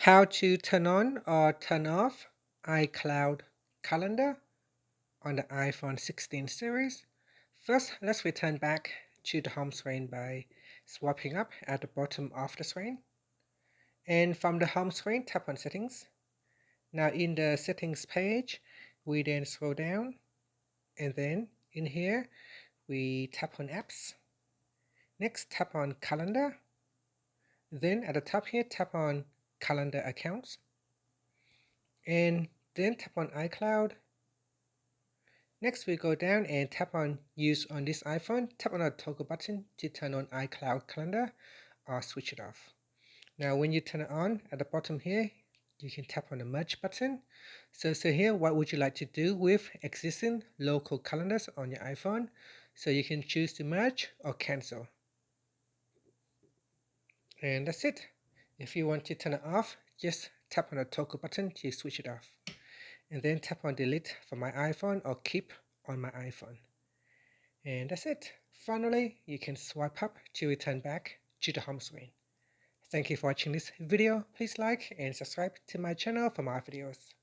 How to turn on or turn off iCloud calendar on the iPhone 16 series. First, let's return back to the home screen by swiping up at the bottom of the screen. And from the home screen, tap on Settings. Now in the Settings page, we then scroll down, and then in here, we tap on Apps. Next, tap on Calendar. Then at the top here, tap on Calendar Accounts. And then tap on iCloud. Next, we go down and tap on Use on this iPhone. Tap on the toggle button to turn on iCloud Calendar or switch it off. Now, when you turn it on, at the bottom here, you can tap on the Merge button. So here, what would you like to do with existing local calendars on your iPhone? So you can choose to merge or cancel. And that's it. If you want to turn it off, just tap on the toggle button to switch it off. And then tap on Delete for my iPhone or Keep on my iPhone. And that's it. Finally, you can swipe up to return back to the home screen. Thank you for watching this video. Please like and subscribe to my channel for more videos.